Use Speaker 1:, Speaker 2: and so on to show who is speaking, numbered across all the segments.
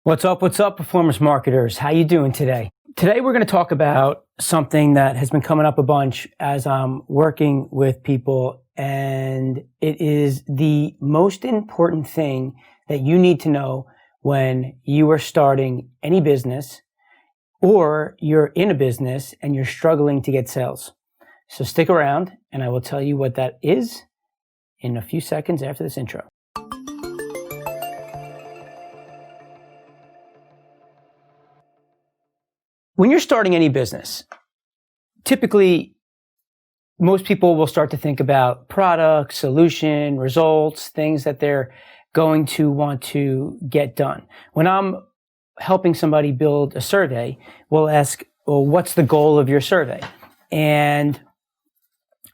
Speaker 1: What's up, performance marketers? How you doing today? Today we're going to talk about something that has been coming up a bunch as I'm working with people, and it is the most important thing that you need to know when you are starting any business or you're in a business and you're struggling to get sales. So stick around and I will tell you what that is in a few seconds after this intro. When you're starting any business, typically most people will start to think about product, solution, results, things that they're going to want to get done. When I'm helping somebody build a survey, we'll ask, well, what's the goal of your survey? And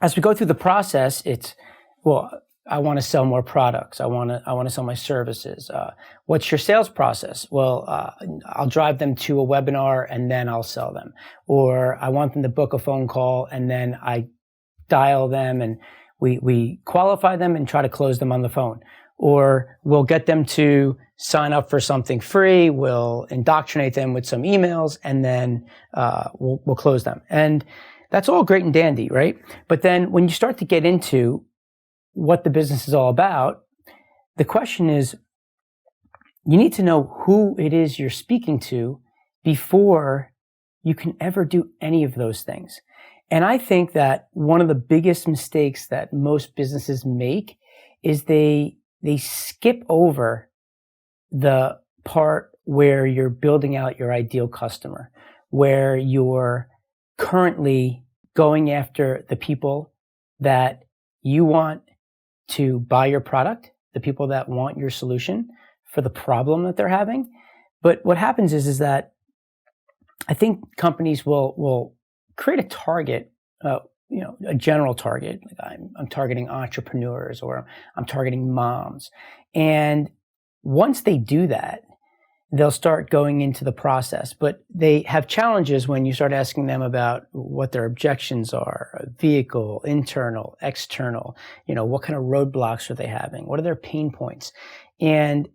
Speaker 1: as we go through the process, it's, well, I want to sell more products. I want to sell my services. What's your sales process? Well, I'll drive them to a webinar and then I'll sell them. Or I want them to book a phone call and then I dial them and we qualify them and try to close them on the phone. Or we'll get them to sign up for something free. We'll indoctrinate them with some emails and then we'll close them. And that's all great and dandy, right? But then when you start to get into what the business is all about, the question is, you need to know who it is you're speaking to before you can ever do any of those things. And I think that one of the biggest mistakes that most businesses make is they skip over the part where you're building out your ideal customer, where you're currently going after the people that you want to buy your product, the people that want your solution for the problem that they're having. But what happens is that I think companies will create a target, a general target. Like I'm targeting entrepreneurs or I'm targeting moms. And once they do that, they'll start going into the process. But they have challenges when you start asking them about what their objections are, vehicle, internal, external, what kind of roadblocks are they having? What are their pain points? And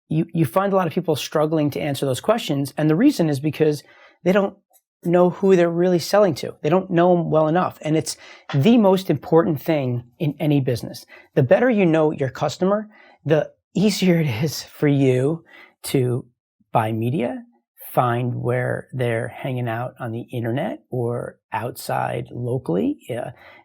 Speaker 1: you find a lot of people struggling to answer those questions. And the reason is because they don't know who they're really selling to. They don't know them well enough. And it's the most important thing in any business. The better you know your customer, the easier it is for you to buy media, find where they're hanging out on the internet or outside locally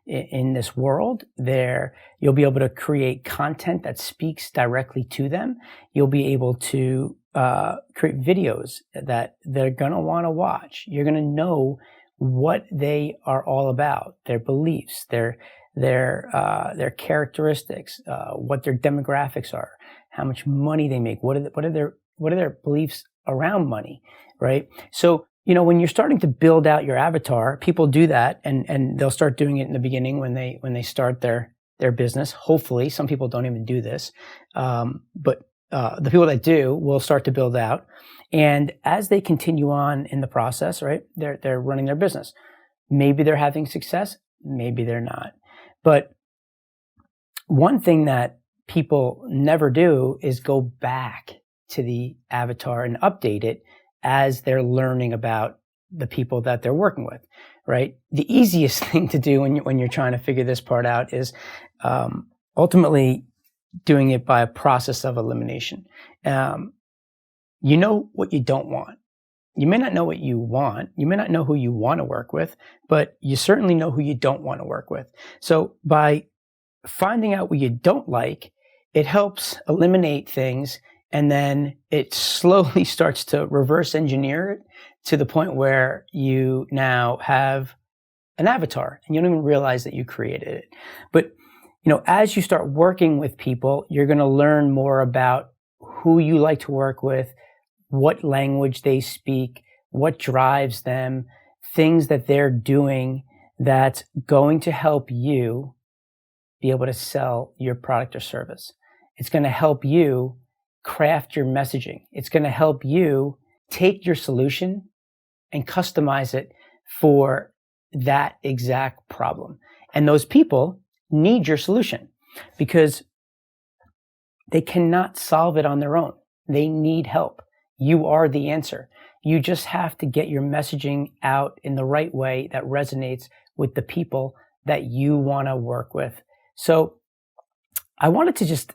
Speaker 1: in this world. You'll be able to create content that speaks directly to them. You'll be able to create videos that they're going to want to watch. You're going to know what they are all about, their beliefs, their characteristics, what their demographics are, how much money they make, what are their beliefs around money, right? So, when you're starting to build out your avatar, people do that and they'll start doing it in the beginning when they start their business. Hopefully, some people don't even do this. But the people that do will start to build out. And as they continue on in the process, right, they're running their business. Maybe they're having success, maybe they're not. But one thing that people never do is go back to the avatar and update it as they're learning about the people that they're working with, right? The easiest thing to do when you're trying to figure this part out is ultimately doing it by a process of elimination. You know what you don't want. You may not know what you want. You may not know who you want to work with, but you certainly know who you don't want to work with. So by finding out what you don't like, it helps eliminate things. And then it slowly starts to reverse engineer it to the point where you now have an avatar and you don't even realize that you created it. But, as you start working with people, you're going to learn more about who you like to work with, what language they speak, what drives them, things that they're doing that's going to help you be able to sell your product or service. It's going to help you craft your messaging. It's going to help you take your solution and customize it for that exact problem. And those people need your solution because they cannot solve it on their own. They need help. You are the answer. You just have to get your messaging out in the right way that resonates with the people that you want to work with. So I wanted to just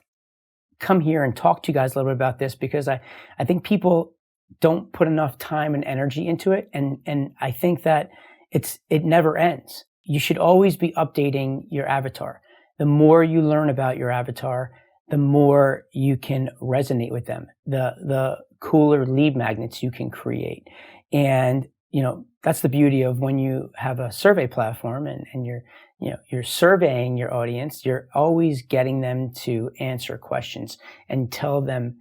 Speaker 1: come here and talk to you guys a little bit about this because I think people don't put enough time and energy into it. And I think that it never ends. You should always be updating your avatar. The more you learn about your avatar, the more you can resonate with them, the cooler lead magnets you can create. And, that's the beauty of when you have a survey platform and you're surveying your audience, you're always getting them to answer questions and tell them,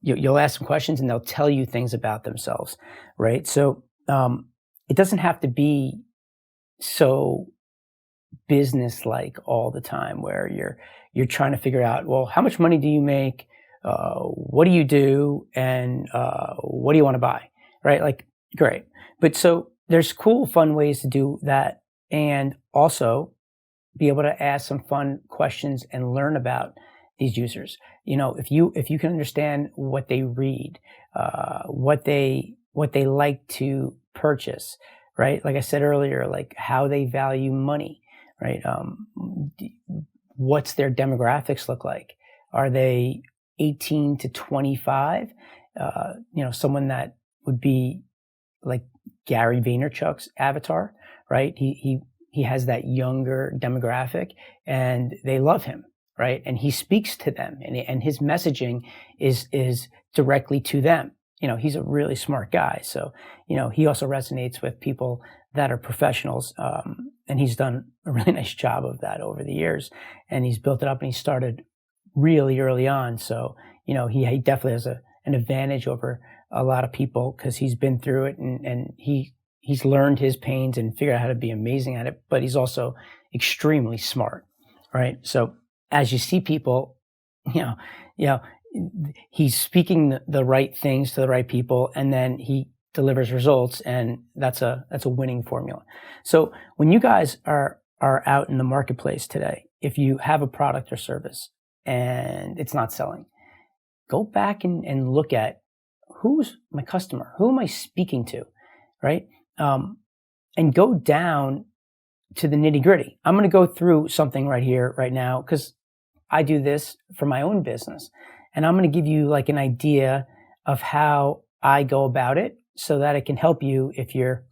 Speaker 1: you'll ask them questions and they'll tell you things about themselves, right? So, it doesn't have to be so business-like all the time where you're trying to figure out, well, how much money do you make? What do you do? And what do you want to buy? Right? Like, great. But so there's cool, fun ways to do that and also be able to ask some fun questions and learn about these users. If you can understand what they read, what they like to purchase, right? Like I said earlier, like how they value money, right? What's their demographics look like? Are they 18 to 25? Someone that would be like Gary Vaynerchuk's avatar, right? He has that younger demographic and they love him, right? And he speaks to them and his messaging is directly to them. He's a really smart guy. So, he also resonates with people that are professionals. And he's done a really nice job of that over the years. And he's built it up and he started really early on. So, he definitely has an advantage over a lot of people because he's been through it and he's learned his pains and figured out how to be amazing at it. But he's also extremely smart, right? So as you see people, he's speaking the right things to the right people, and then he delivers results, and that's a winning formula. So when you guys are out in the marketplace today, if you have a product or service and it's not selling, go back and look at who's my customer, who am I speaking to, right? And go down to the nitty gritty. I'm going to go through something right here, right now, because I do this for my own business. And I'm going to give you like an idea of how I go about it so that it can help you if you're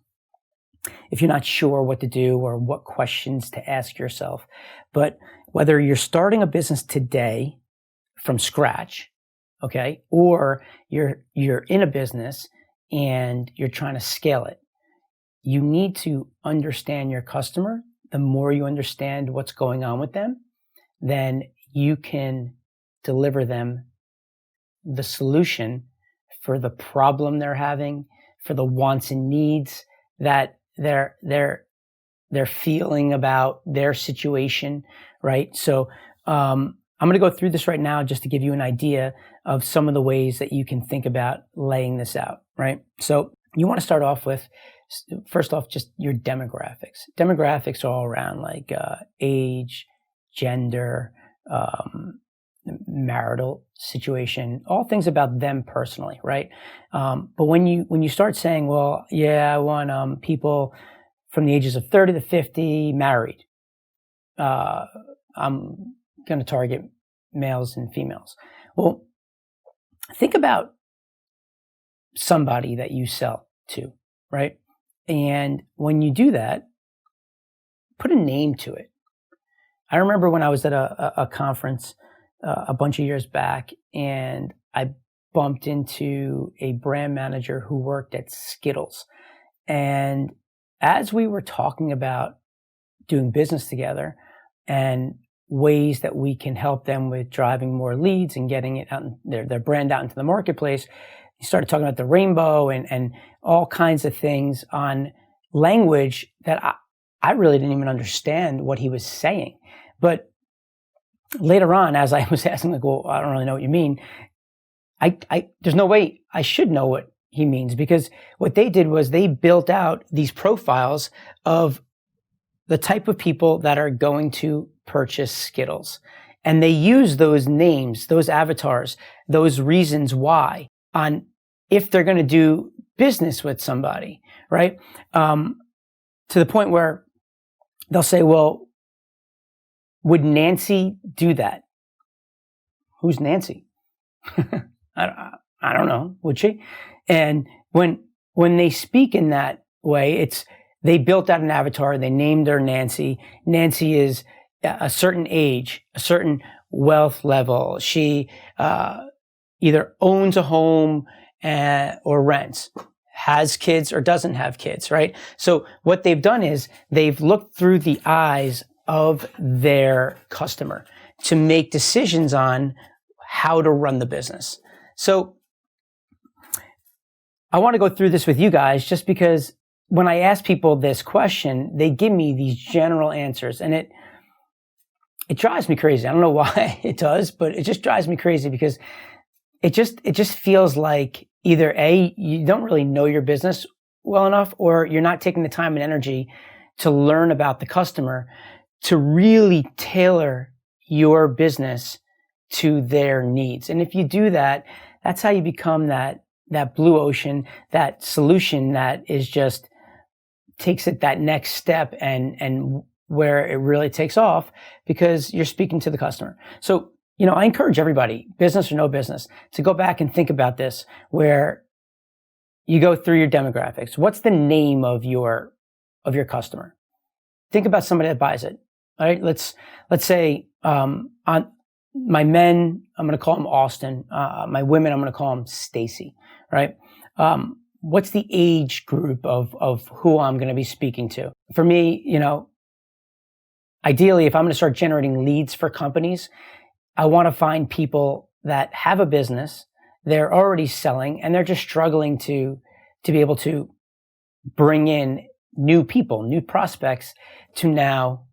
Speaker 1: not sure what to do or what questions to ask yourself. But whether you're starting a business today from scratch, okay, or you're in a business and you're trying to scale it, you need to understand your customer. The more you understand what's going on with them, then you can deliver them the solution for the problem they're having, for the wants and needs that they're feeling about their situation, right? So I'm going to go through this right now just to give you an idea of some of the ways that you can think about laying this out, right? So you want to start off with, first off, just your demographics. Demographics are all around like age, gender, marital situation, all things about them personally, right? But when you start saying, well, yeah, I want people from the ages of 30 to 50 married, I'm going to target males and females. Well, think about somebody that you sell to, right? And when you do that, put a name to it. I remember when I was at a conference a bunch of years back, and I bumped into a brand manager who worked at Skittles. And as we were talking about doing business together and ways that we can help them with driving more leads and getting it out, their brand out into the marketplace, he started talking about the rainbow and all kinds of things on language that I really didn't even understand what he was saying. But later on, as I was asking, like, well, I don't really know what you mean. There's no way I should know what he means, because what they did was they built out these profiles of the type of people that are going to purchase Skittles. And they use those names, those avatars, those reasons why on if they're going to do business with somebody, right? To the point where they'll say, well, would Nancy do that? Who's Nancy? I don't know. Would she? And when they speak in that way, they built out an avatar. They named her Nancy. Nancy is a certain age, a certain wealth level. She either owns a home or rents, has kids or doesn't have kids, right? So what they've done is they've looked through the eyes of their customer to make decisions on how to run the business. So I want to go through this with you guys just because when I ask people this question, they give me these general answers, and it drives me crazy. I don't know why it does, but it just drives me crazy because it just feels like either A, you don't really know your business well enough, or you're not taking the time and energy to learn about the customer to really tailor your business to their needs. And if you do that, that's how you become that blue ocean, that solution that is just takes it that next step and where it really takes off because you're speaking to the customer. So, I encourage everybody, business or no business, to go back and think about this, where you go through your demographics. What's the name of your customer? Think about somebody that buys it. All right. Let's say, on my men, I'm going to call them Austin. My women, I'm going to call them Stacy. Right. What's the age group of who I'm going to be speaking to? For me, ideally, if I'm going to start generating leads for companies, I want to find people that have a business, they're already selling, and they're just struggling to be able to bring in new people, new prospects to now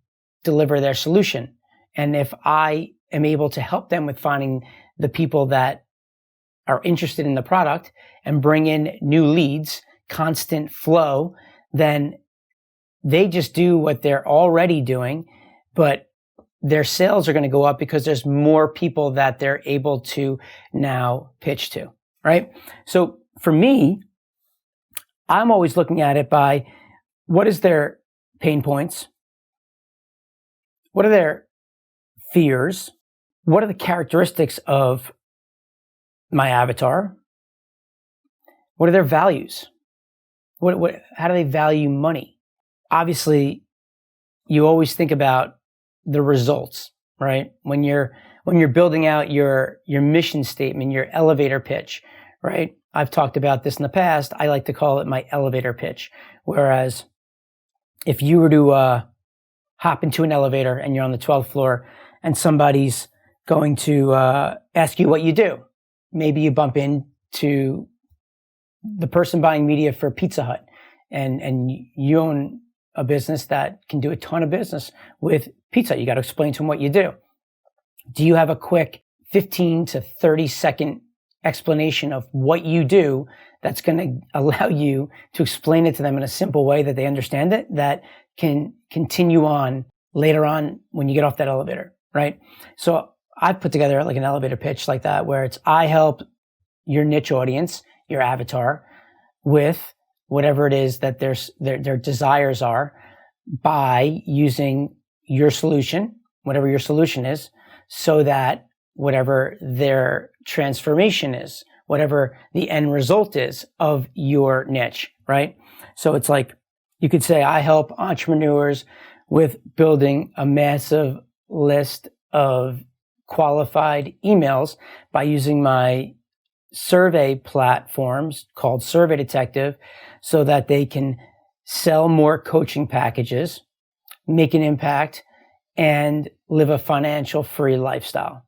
Speaker 1: deliver their solution. And if I am able to help them with finding the people that are interested in the product and bring in new leads, constant flow, then they just do what they're already doing, but their sales are going to go up because there's more people that they're able to now pitch to, right? So for me, I'm always looking at it by what is their pain points? What are their fears? What are the characteristics of my avatar? What are their values? How do they value money? Obviously, you always think about the results, right? When you're building out your mission statement, your elevator pitch, right? I've talked about this in the past. I like to call it my elevator pitch. Whereas if you were to hop into an elevator and you're on the 12th floor and somebody's going to ask you what you do, maybe you bump into the person buying media for Pizza Hut and you own a business that can do a ton of business with pizza. You got to explain to them what you do. Do you have a quick 15 to 30 second explanation of what you do that's going to allow you to explain it to them in a simple way that they understand it, that can continue on later on when you get off that elevator, right? So I've put together like an elevator pitch like that, where it's I help your niche audience, your avatar, with whatever it is that their desires are by using your solution, whatever your solution is, so that whatever their transformation is, whatever the end result is of your niche, right? So it's like, you could say, I help entrepreneurs with building a massive list of qualified emails by using my survey platforms called Survey Detective so that they can sell more coaching packages, make an impact, and live a financial free lifestyle,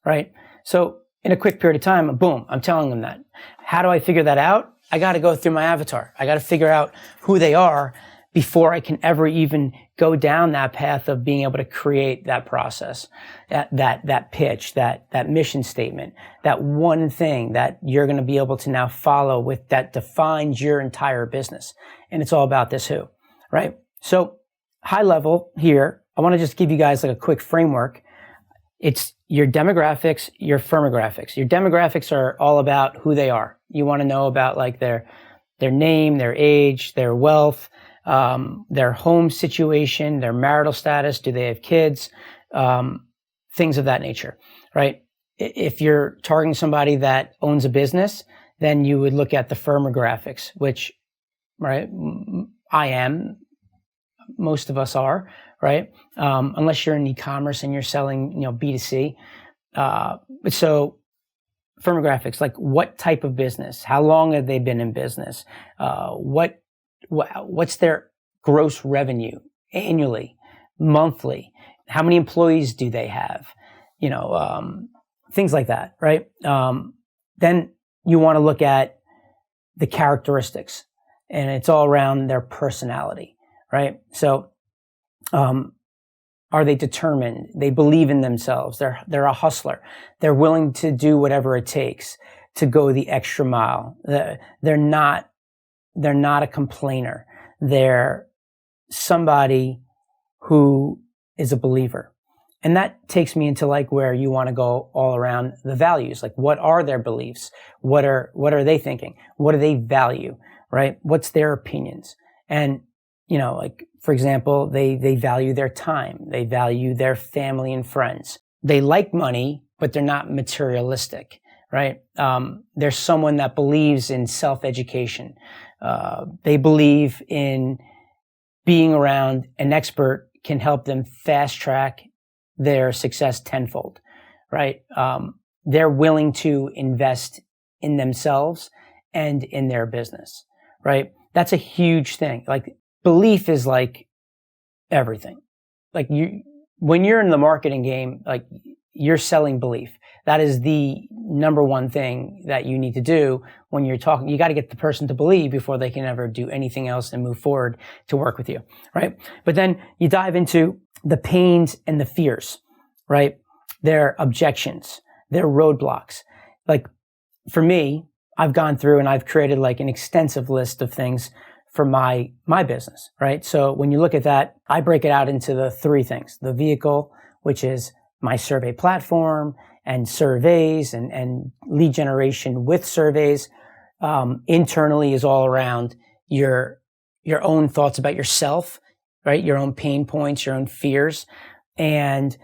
Speaker 1: right? So in a quick period of time, boom, I'm telling them that. How do I figure that out? I got to go through my avatar. I got to figure out who they are before I can ever even go down that path of being able to create that process, that pitch, that mission statement, that one thing that you're going to be able to now follow with that defines your entire business. And it's all about this who, right? So high level here, I want to just give you guys like a quick framework. It's your demographics, your firmographics. Your demographics are all about who they are. You want to know about like their name, their age, their wealth, their home situation, their marital status. Do they have kids? Things of that nature, right? If you're targeting somebody that owns a business, then you would look at the firmographics, which, right, I am. Most of us are, right? Unless you're in e-commerce and you're selling, B2C. So firmographics, like what type of business, how long have they been in business? What's their gross revenue annually, monthly? How many employees do they have? Things like that, right? Then you want to look at the characteristics, and it's all around their personality, right? So, are they determined? They believe in themselves. They're a hustler. They're willing to do whatever it takes to go the extra mile. They're not a complainer. They're somebody who is a believer. And that takes me into like where you want to go all around the values. Like, what are their beliefs? What are they thinking? What do they value, right? What's their opinions? And, like, for example, they value their time. They value their family and friends. They like money, but they're not materialistic, right? They're someone that believes in self-education. They believe in being around an expert can help them fast track their success tenfold, right? They're willing to invest in themselves and in their business, right? That's a huge thing. Like, belief is like everything. Like, when you're in the marketing game, like, you're selling belief. That is the number one thing that you need to do when you're talking. You got to get the person to believe before they can ever do anything else and move forward to work with you, right? But then you dive into the pains and the fears, right? Their objections, their roadblocks. Like, for me, I've gone through and I've created like an extensive list of things for my business, right? So when you look at that, I break it out into the three things: the vehicle, which is my survey platform and surveys and lead generation with surveys. Internally is all around your own thoughts about yourself, right? Your own pain points, your own fears, and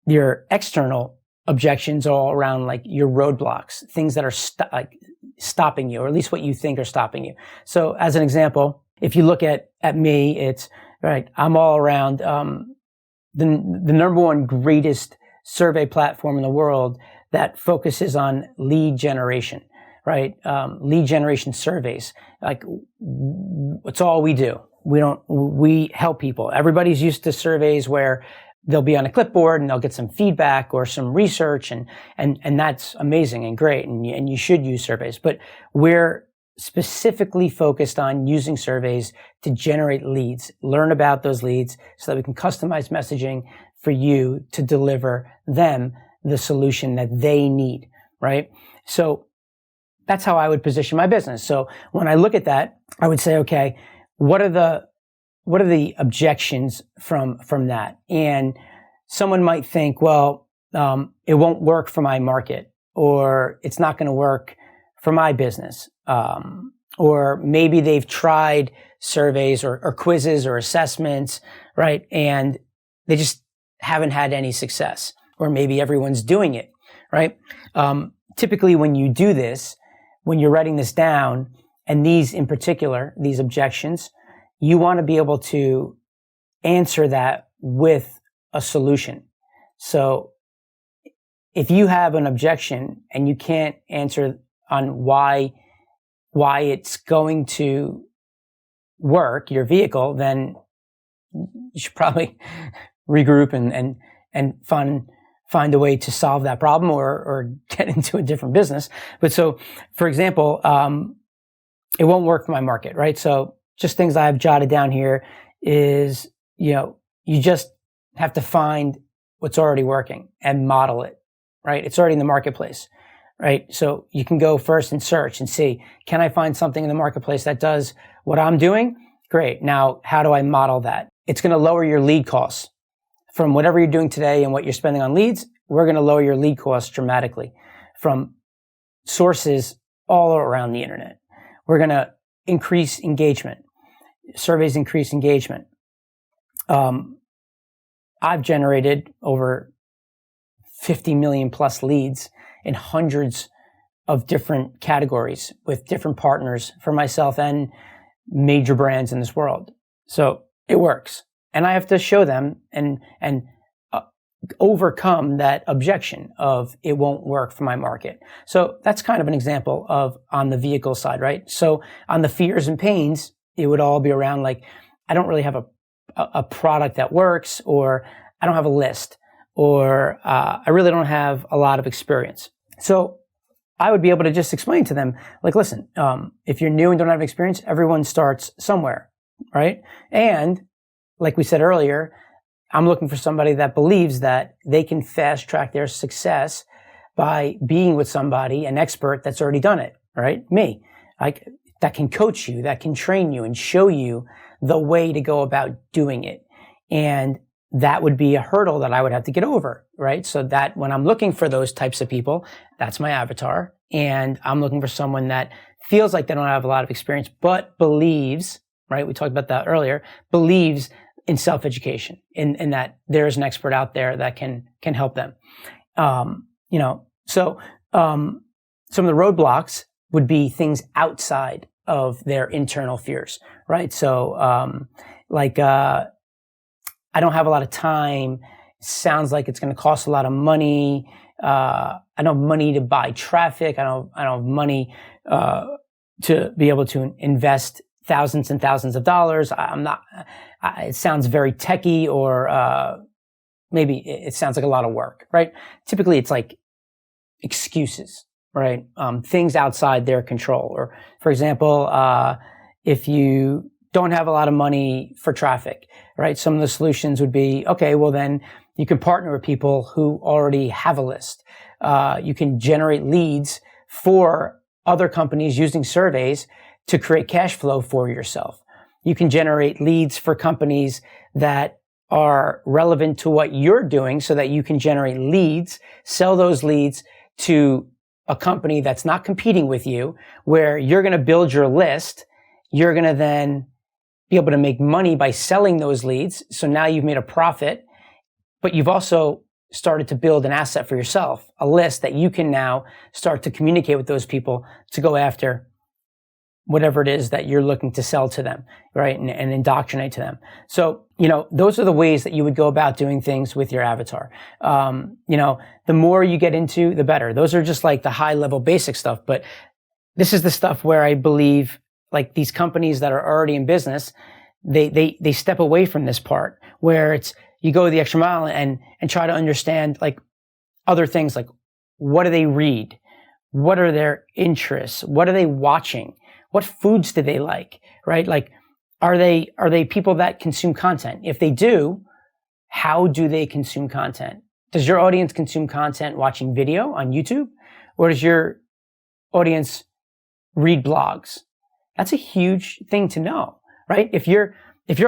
Speaker 1: your external objections are all around like your roadblocks, things that are stopping you, or at least what you think are stopping you. So as an example, if you look at me, it's right. I'm all around, the number one greatest survey platform in the world that focuses on lead generation, right? Lead generation surveys. Like, it's all we do. We help people. Everybody's used to surveys where they'll be on a clipboard and they'll get some feedback or some research, and that's amazing and great. And you should use surveys, but we're specifically focused on using surveys to generate leads, learn about those leads so that we can customize messaging for you to deliver them the solution that they need, right? So that's how I would position my business. So when I look at that, I would say, okay, what are the objections from that? And someone might think, well, it won't work for my market, or it's not going to work for my business. Or maybe they've tried surveys or quizzes or assessments, right? And they just haven't had any success, or maybe everyone's doing it, right? Typically when you do this, when you're writing this down, and these in particular, these objections, you want to be able to answer that with a solution. So if you have an objection and you can't answer on why it's going to work, your vehicle, then you should probably regroup and find a way to solve that problem or get into a different business. But so, for example, it won't work for my market, right? So just things I've jotted down here is, you just have to find what's already working and model it, right? It's already in the marketplace, right? So you can go first and search and see, can I find something in the marketplace that does what I'm doing? Great. Now, how do I model that? It's going to lower your lead costs. From whatever you're doing today and what you're spending on leads, we're going to lower your lead costs dramatically from sources all around the internet. We're going to increase engagement. Surveys increase engagement. I've generated over 50 million plus leads in hundreds of different categories with different partners for myself and major brands in this world. So it works. And I have to show them and overcome that objection of it won't work for my market. So that's kind of an example of on the vehicle side, right? So on the fears and pains, it would all be around like, I don't really have a product that works, or I don't have a list, or I really don't have a lot of experience. So I would be able to just explain to them, like, listen, if you're new and don't have experience, everyone starts somewhere, right? And like we said earlier, I'm looking for somebody that believes that they can fast track their success by being with somebody, an expert that's already done it, right? Me, that can coach you, that can train you and show you the way to go about doing it. And that would be a hurdle that I would have to get over, right? So that when I'm looking for those types of people, that's my avatar. And I'm looking for someone that feels like they don't have a lot of experience, but believes, right? We talked about that earlier, believes in self-education, in that there is an expert out there that can help them. So some of the roadblocks would be things outside of their internal fears, right? So, I don't have a lot of time. Sounds like it's going to cost a lot of money. I don't have money to buy traffic. I don't have money to be able to invest thousands and thousands of dollars. It sounds very techy, or maybe it sounds like a lot of work, right? Typically, it's like excuses, right? Things outside their control. Or, for example, if you don't have a lot of money for traffic, right? Some of the solutions would be, okay, well then you can partner with people who already have a list. You can generate leads for other companies using surveys to create cash flow for yourself. You can generate leads for companies that are relevant to what you're doing so that you can generate leads, sell those leads to a company that's not competing with you, where you're going to build your list. You're going to then be able to make money by selling those leads. So now you've made a profit, but you've also started to build an asset for yourself, a list that you can now start to communicate with those people to go after whatever it is that you're looking to sell to them, right? And indoctrinate to them. So, those are the ways that you would go about doing things with your avatar. The more you get into, the better. Those are just like the high level basic stuff. But this is the stuff where I believe like these companies that are already in business, they step away from this part where it's, you go the extra mile and try to understand like other things, like what do they read? What are their interests? What are they watching? What foods do they like, right? Like, are they people that consume content? If they do, how do they consume content? Does your audience consume content watching video on YouTube? Or does your audience read blogs? That's a huge thing to know, right? If your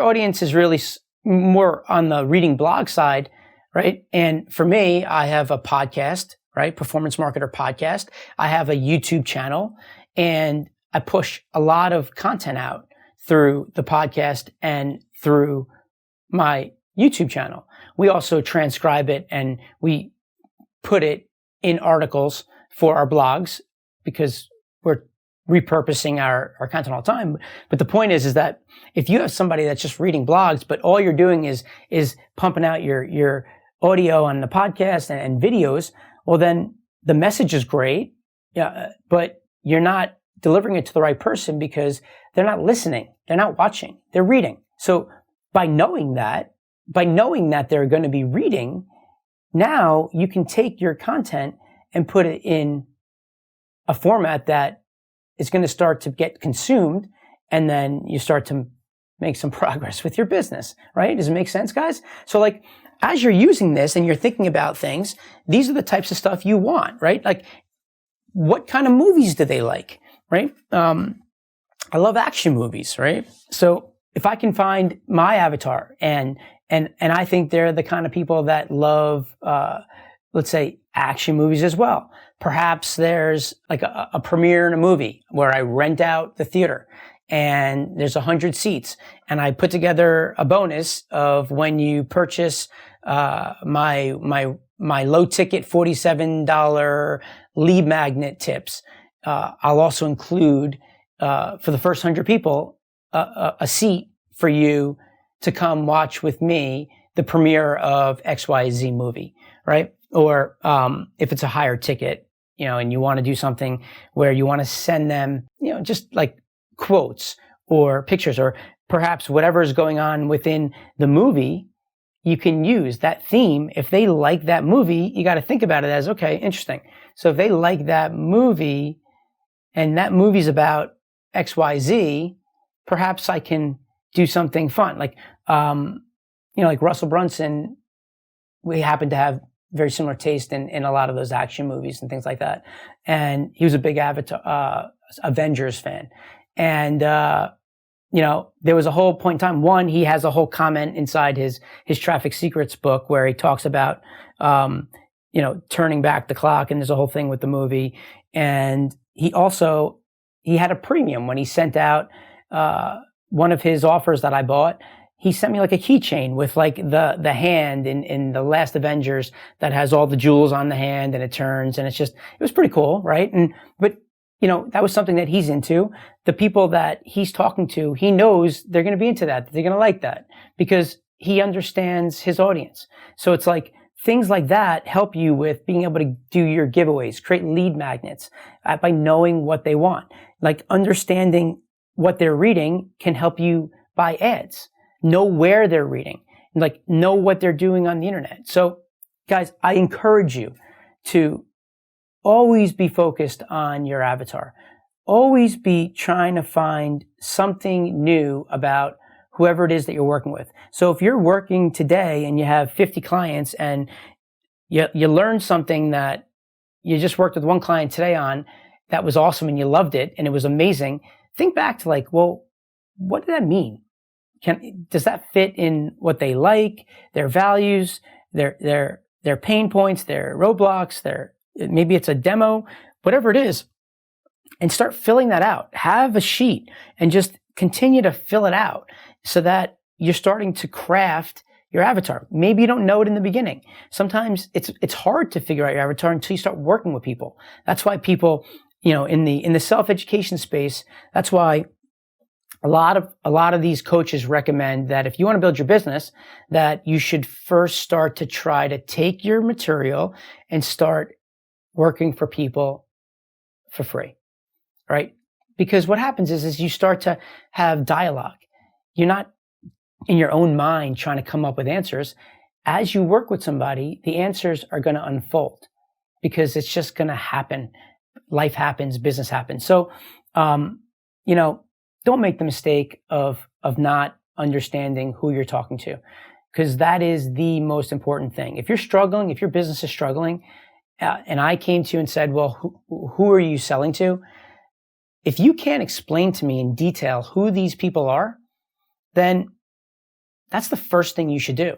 Speaker 1: audience is really more on the reading blog side, right? And for me, I have a podcast, right? Performance Marketer Podcast. I have a YouTube channel, and I push a lot of content out through the podcast and through my YouTube channel. We also transcribe it and we put it in articles for our blogs because we're repurposing our content all the time. But the point is that if you have somebody that's just reading blogs, but all you're doing is pumping out your audio on the podcast and videos, well, then the message is great, but you're not delivering it to the right person because they're not listening, they're not watching, they're reading. So by knowing that they're going to be reading, now you can take your content and put it in a format that is going to start to get consumed, and then you start to make some progress with your business, right? Does it make sense, guys? So like, as you're using this and you're thinking about things, these are the types of stuff you want, right? Like, what kind of movies do they like, right? I love action movies, right? So if I can find my avatar and I think they're the kind of people that love, let's say, action movies as well, Perhaps there's like a premiere in a movie where I rent out the theater and there's 100 seats, and I put together a bonus of when you purchase my low ticket $47 lead magnet tips. I'll also include for the first 100 people a seat for you to come watch with me the premiere of XYZ movie, right? Or if it's a higher ticket, and you want to do something where you want to send them, just like quotes or pictures, or perhaps whatever is going on within the movie, you can use that theme. If they like that movie, you got to think about it as, okay, interesting. So if they like that movie and that movie's about XYZ, perhaps I can do something fun. Like, like Russell Brunson, we happen to have very similar taste in a lot of those action movies and things like that. And he was a big Avengers fan. And, there was a whole point in time. One, he has a whole comment inside his Traffic Secrets book where he talks about, turning back the clock, and there's a whole thing with the movie. And he had a premium when he sent out, one of his offers that I bought. He sent me like a keychain with like the hand in the last Avengers that has all the jewels on the hand and it turns, and it was pretty cool, right? But that was something that he's into. The people that he's talking to, he knows they're going to be into that. They're going to like that because he understands his audience. So it's like things like that help you with being able to do your giveaways, create lead magnets by knowing what they want. Like understanding what they're reading can help you buy ads. Know where they're reading, like know what they're doing on the internet. So guys, I encourage you to always be focused on your avatar. Always be trying to find something new about whoever it is that you're working with. So if you're working today and you have 50 clients and you learned something that you just worked with one client today on that was awesome and you loved it and it was amazing, think back to like, well, what did that mean? Does that fit in what they like, their values, their pain points, their roadblocks, maybe it's a demo, whatever it is, and start filling that out. Have a sheet and just continue to fill it out so that you're starting to craft your avatar. Maybe you don't know it in the beginning. Sometimes it's hard to figure out your avatar until you start working with people. That's why people, in the self-education space, that's why a lot of these coaches recommend that if you want to build your business, that you should first start to try to take your material and start working for people for free, right? Because what happens is you start to have dialogue. You're not in your own mind trying to come up with answers. As you work with somebody, the answers are going to unfold because it's just going to happen. Life happens, business happens. So, don't make the mistake of not understanding who you're talking to, because that is the most important thing. If you're struggling, if your business is struggling, and I came to you and said, well, who are you selling to? If you can't explain to me in detail who these people are, then that's the first thing you should do.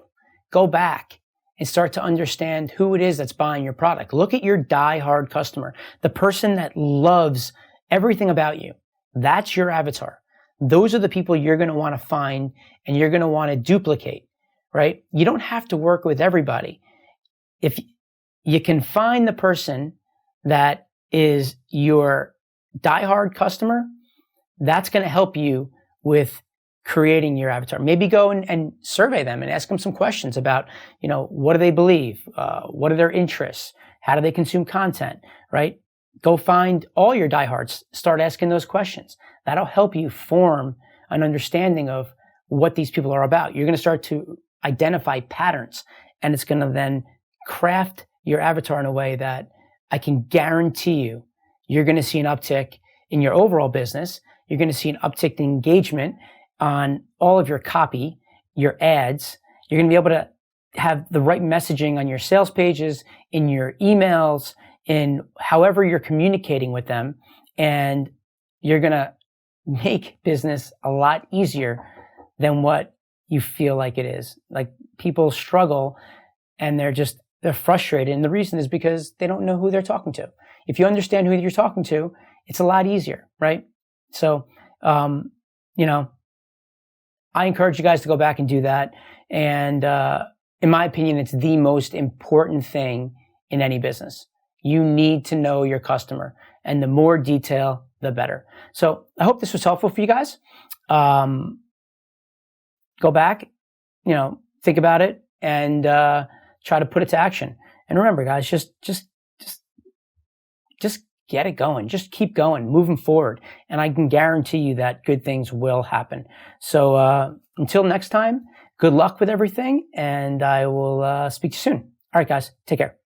Speaker 1: Go back and start to understand who it is that's buying your product. Look at your die-hard customer, the person that loves everything about you. That's your avatar. Those are the people you're going to want to find and you're going to want to duplicate, right? You don't have to work with everybody. If you can find the person that is your diehard customer, that's going to help you with creating your avatar. Maybe go and survey them and ask them some questions about, what do they believe? What are their interests? How do they consume content, right? Go find all your diehards, start asking those questions. That'll help you form an understanding of what these people are about. You're going to start to identify patterns, and it's going to then craft your avatar in a way that I can guarantee you're going to see an uptick in your overall business. You're going to see an uptick in engagement on all of your copy, your ads. You're going to be able to have the right messaging on your sales pages, in your emails, in however you're communicating with them, and you're going to make business a lot easier than what you feel like it is. Like, people struggle and they're frustrated, and the reason is because they don't know who they're talking to. if you understand who you're talking to, it's a lot easier, right? So, you know, I encourage you guys to go back and do that. And in my opinion, it's the most important thing in any business. You need to know your customer, and the more detail, the better. So I hope this was helpful for you guys. Go back, you know, think about it, and try to put it to action. And remember, guys, just get it going. Just keep going, moving forward. And I can guarantee you that good things will happen. So until next time, good luck with everything, and I will speak to you soon. All right, guys, take care.